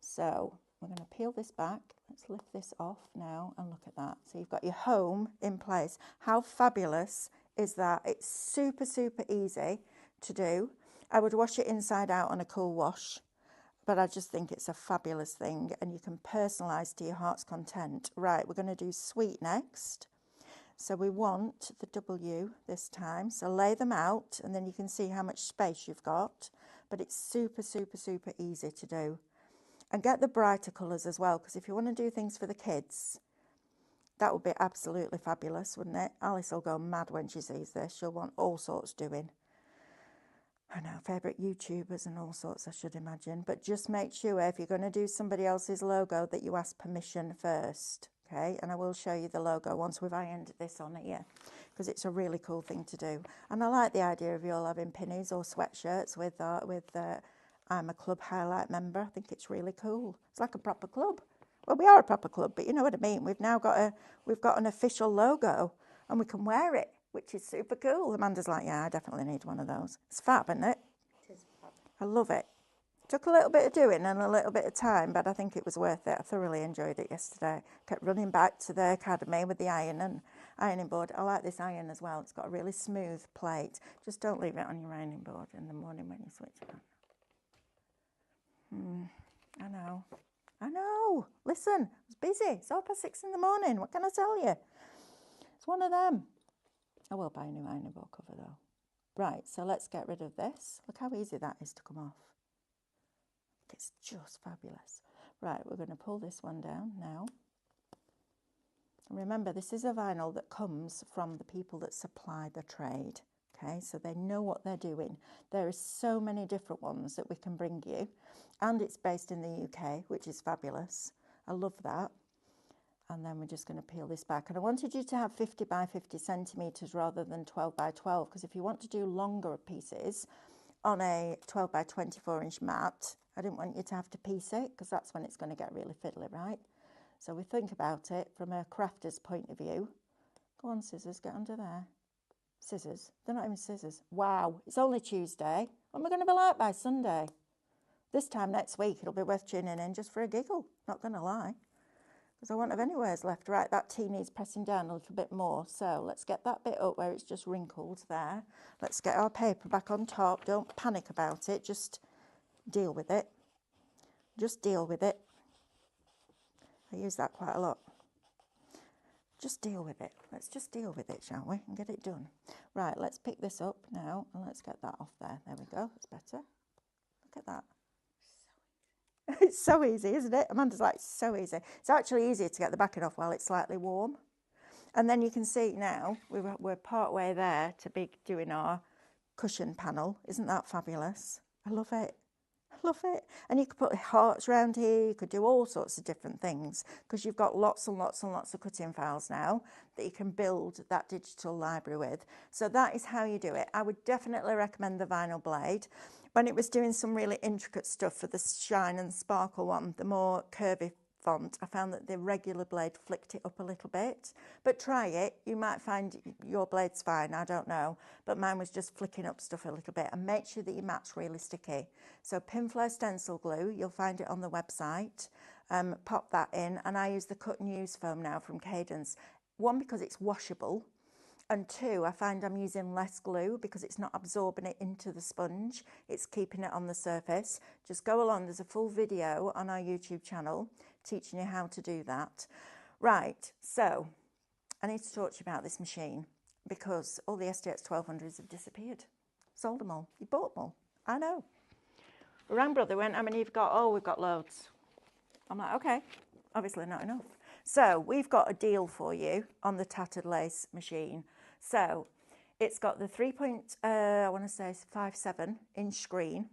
So we're going to peel this back. Let's lift this off now and look at that. So you've got your home in place. How fabulous is that? It's super, super easy to do. I would wash it inside out on a cool wash, but I just think it's a fabulous thing and you can personalise to your heart's content. Right, we're going to do sweet next. So we want the W this time. So lay them out and then you can see how much space you've got, but it's super, super, super easy to do. And get the brighter colours as well, because if you want to do things for the kids, that would be absolutely fabulous, wouldn't it? Alice will go mad when she sees this. She'll want all sorts doing. I know, favourite YouTubers and all sorts, I should imagine. But just make sure if you're going to do somebody else's logo that you ask permission first, okay? And I will show you the logo once we've ironed this on here, because it's a really cool thing to do. And I like the idea of you all having pinnies or sweatshirts with I'm a club highlight member. I think it's really cool. It's like a proper club. Well, we are a proper club, but you know what I mean. We've now got an official logo and we can wear it, which is super cool. Amanda's like, yeah, I definitely need one of those. It's fab, isn't it? It is fab. I love it. Took a little bit of doing and a little bit of time, but I think it was worth it. I thoroughly enjoyed it yesterday. Kept running back to the academy with the ironing board. I like this iron as well. It's got a really smooth plate. Just don't leave it on your ironing board in the morning when you switch it on. I know. I know. Listen, I was busy. It's 6:30 in the morning. What can I tell you? It's one of them. I will buy a new ironing board cover though. Right, so let's get rid of this. Look how easy that is to come off. It's just fabulous. Right, we're going to pull this one down now. And remember, this is a vinyl that comes from the people that supply the trade. Okay, so they know what they're doing. There are so many different ones that we can bring you. And it's based in the UK, which is fabulous. I love that. And then we're just going to peel this back. And I wanted you to have 50 by 50 centimetres rather than 12 by 12, because if you want to do longer pieces on a 12 by 24 inch mat, I didn't want you to have to piece it, because that's when it's going to get really fiddly, right? So we think about it from a crafter's point of view. Go on, scissors, get under there. Scissors, they're not even scissors. Wow, it's only Tuesday. What am I going to be like by Sunday? This time next week, it'll be worth tuning in just for a giggle, not going to lie. Because I won't have anywheres left. Right, that tea needs pressing down a little bit more. So let's get that bit up where it's just wrinkled there. Let's get our paper back on top. Don't panic about it, just deal with it. Just deal with it. I use that quite a lot. Just deal with it. Let's just deal with it, shall we? And get it done. Right, let's pick this up now and let's get that off there. There we go. That's better. Look at that. It's so easy, isn't it? Amanda's like, it's so easy. It's actually easier to get the backing off while it's slightly warm. And then you can see now we're part way there to be doing our cushion panel. Isn't that fabulous? I love it. I love it. And you could put hearts around here. You could do all sorts of different things because you've got lots and lots and lots of cutting files now that you can build that digital library with. So that is how you do it. I would definitely recommend the vinyl blade. When it was doing some really intricate stuff for the shine and sparkle one, the more curvy font, I found that the regular blade flicked it up a little bit. But try it. You might find your blade's fine, I don't know. But mine was just flicking up stuff a little bit. And make sure that your mat's really sticky. So Pinflair stencil glue, you'll find it on the website. Pop that in. And I use the cut and use foam now from Cadence. One, because it's washable. And two, I find I'm using less glue because it's not absorbing it into the sponge. It's keeping it on the surface. Just go along. There's a full video on our YouTube channel teaching you how to do that. Right, so I need to talk to you about this machine because all the STX 1200s have disappeared. Sold them all. You bought them all. I know. We rang Brother, went, how many you've got? Oh, we've got loads. I'm like, okay, obviously not enough. So we've got a deal for you on the Tattered lace machine. So it's got the 3.57 inch screen.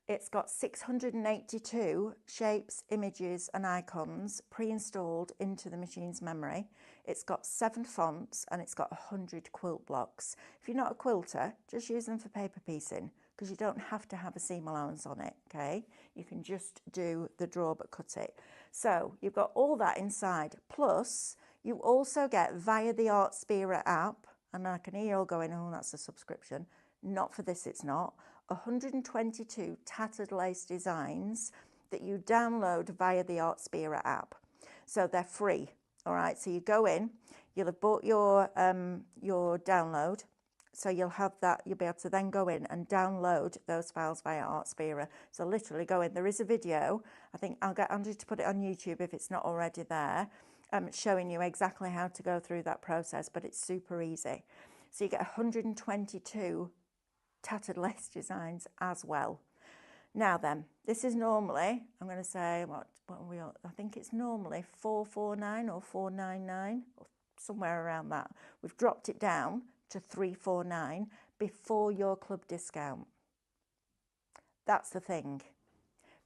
It's got 682 shapes, images and icons pre-installed into the machine's memory. It's got 7 fonts and it's got 100 quilt blocks. If you're not a quilter, just use them for paper piecing because you don't have to have a seam allowance on it, okay? You can just do the draw but cut it. So you've got all that inside. Plus, you also get via the Artspira app, and I can hear you all going, oh, that's a subscription. Not for this, it's not. 122 tattered lace designs that you download via the Artspira app. So they're free, all right? So you go in, you'll have bought your download. So you'll have that, you'll be able to then go in and download those files via Artspira. So literally go in, there is a video, I think I'll get Andrew to put it on YouTube if it's not already there, showing you exactly how to go through that process, but it's super easy. So you get 122 tattered lace designs as well. Now then, this is normally, I'm going to say, what are we on? I think it's normally $449 or $499 or somewhere around that. We've dropped it down to $349 before your club discount. That's the thing.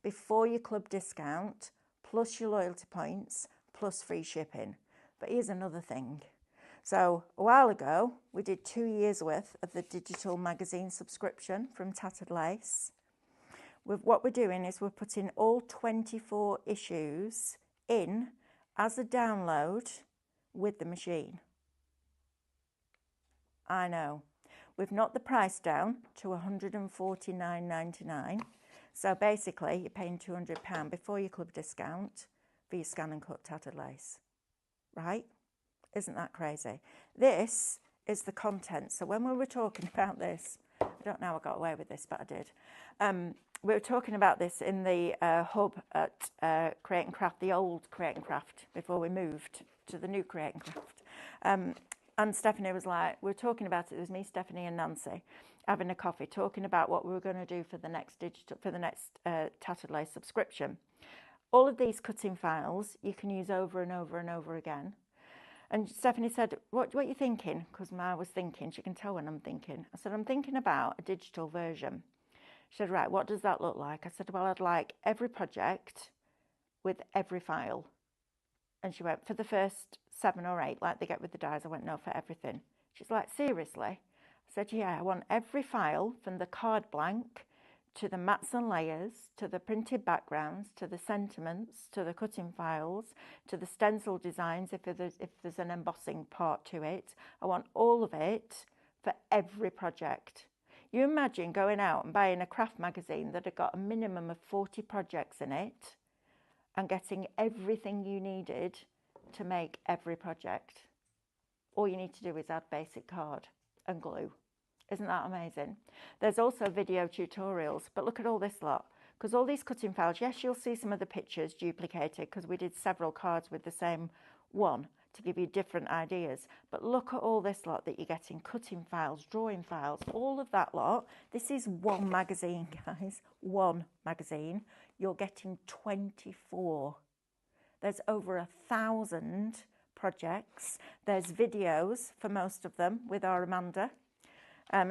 Before your club discount, plus your loyalty points, plus free shipping. But here's another thing. So a while ago, we did 2 years worth of the digital magazine subscription from Tattered Lace. What we're doing is we're putting all 24 issues in as a download with the machine. I know. We've knocked the price down to $149.99. So basically, you're paying £200 before your club discount for your ScanNCut Tattered Lace. Right? Isn't that crazy? This is the content. So when we were talking about this, I don't know how I got away with this, but I did. we were talking about this in the hub at Create and Craft, the old Create and Craft, before we moved to the new Create and Craft. And Stephanie was like, we were talking about it. It was me, Stephanie, and Nancy having a coffee, talking about what we were going to do for the next Tattered Lace subscription. All of these cutting files you can use over and over and over again. And Stephanie said, what are you thinking? Because I was thinking, she can tell when I'm thinking. I said, I'm thinking about a digital version. She said, right, what does that look like? I said, well, I'd like every project with every file. And she went, for the first 7 or 8, like they get with the dies. I went, no, for everything. She's like, seriously? I said, yeah, I want every file from the card blank to the mats and layers, to the printed backgrounds, to the sentiments, to the cutting files, to the stencil designs, if there's an embossing part to it. I want all of it for every project. You imagine going out and buying a craft magazine that had got a minimum of 40 projects in it and getting everything you needed to make every project. All you need to do is add basic card and glue. Isn't that amazing? There's also video tutorials, but look at all this lot. Because all these cutting files, yes, you'll see some of the pictures duplicated because we did several cards with the same one to give you different ideas. But look at all this lot that you're getting, cutting files, drawing files, all of that lot. This is one magazine, guys, one magazine. You're getting 24. There's over 1,000 projects. There's videos for most of them with our Amanda.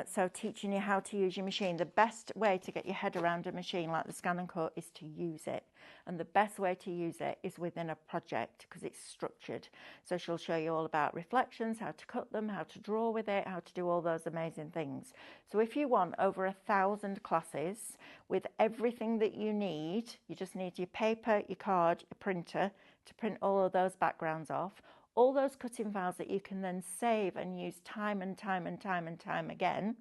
So teaching you how to use your machine. The best way to get your head around a machine like the ScanNCut is to use it. And the best way to use it is within a project because it's structured. So she'll show you all about reflections, how to cut them, how to draw with it, how to do all those amazing things. So if you want over 1,000 classes with everything that you need, you just need your paper, your card, your printer to print all of those backgrounds off. All those cutting files that you can then save and use time and time and time and time again.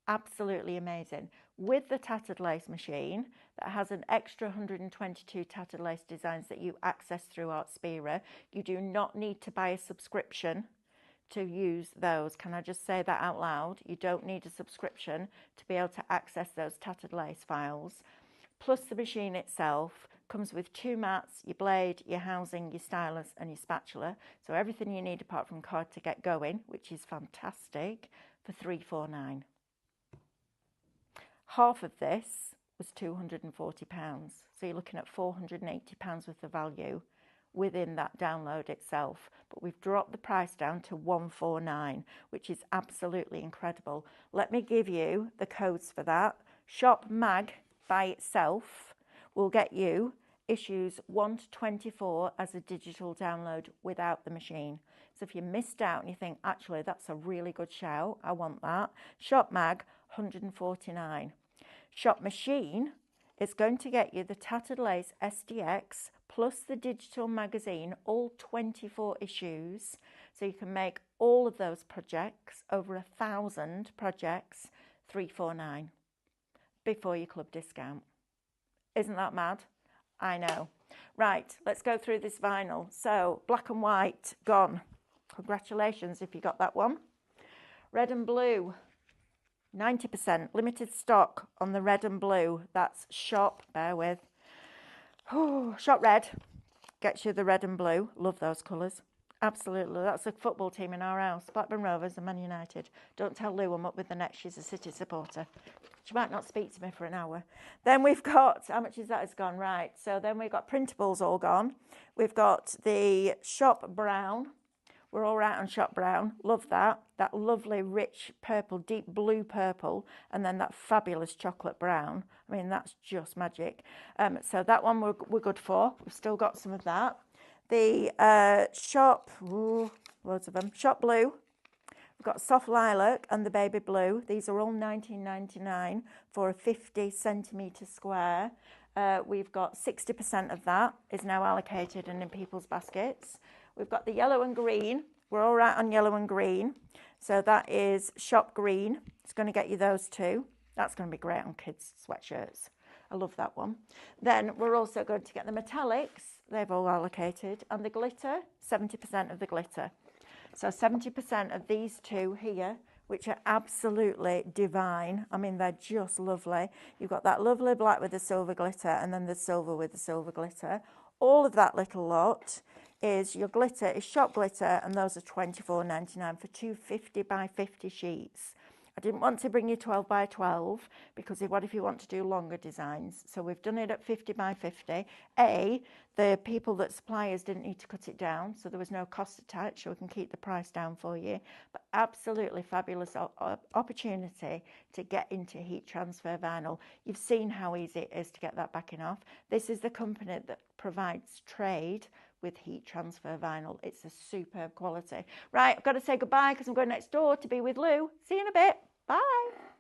Absolutely amazing. With the Tattered Lace machine that has an extra 122 Tattered Lace designs that you access through Artspira, you do not need to buy a subscription to use those. Can I just say that out loud? You don't need a subscription to be able to access those Tattered Lace files. Plus the machine itself comes with 2 mats, your blade, your housing, your stylus and your spatula. So everything you need apart from card to get going, which is fantastic, for £349. Half of this was £240. So you're looking at £480 worth of value within that download itself. But we've dropped the price down to £149, which is absolutely incredible. Let me give you the codes for that. Shop Mag by itself will get you issues 1 to 24 as a digital download without the machine. So if you missed out and you think, actually, that's a really good shout, I want that, Shop Mag, £149. Shop Machine is going to get you the Tattered Lace SDX plus the digital magazine, all 24 issues. So you can make all of those projects, over 1,000 projects, £349 before your club discount. Isn't that mad? I know. Right, let's go through this vinyl. So, black and white, gone. Congratulations if you got that one. Red and blue, 90%. Limited stock on the red and blue. That's Shop, bear with. Shop Red gets you the red and blue. Love those colours. Absolutely. That's a football team in our house. Blackburn Rovers and Man United. Don't tell Lou I'm up with the net. She's a City supporter. She might not speak to me for an hour. Then we've got, how much is that has gone? Right. So then we've got Printables all gone. We've got the Shop Brown. We're all right on Shop Brown. Love that. That lovely rich purple, deep blue purple. And then that fabulous chocolate brown. I mean, that's just magic. So that one we're good for. We've still got some of that. The Shop, loads of them, Shop Blue. We've got Soft Lilac and the Baby Blue. These are all $19.99 for a 50 centimetre square. We've got 60% of that is now allocated and in people's baskets. We've got the yellow and green. We're all right on yellow and green. So that is Shop Green. It's going to get you those two. That's going to be great on kids' sweatshirts. I love that one. Then we're also going to get the metallics. They've all allocated. And the glitter, 70% of the glitter. So 70% of these two here which are absolutely divine. I mean, they're just lovely. You've got that lovely black with the silver glitter, and then the silver with the silver glitter. All of that little lot is your glitter, is shop glitter, and those are $24.99 for 250 by 50 sheets. I didn't want to bring you 12 by 12 because what if you want to do longer designs? So we've done it at 50 by 50. The people that supply us didn't need to cut it down, so there was no cost attached, so we can keep the price down for you. But absolutely fabulous opportunity to get into heat transfer vinyl. You've seen how easy it is to get that backing off. This is the company that provides trade with heat transfer vinyl. It's a superb quality. Right, I've got to say goodbye because I'm going next door to be with Lou. See you in a bit. Bye.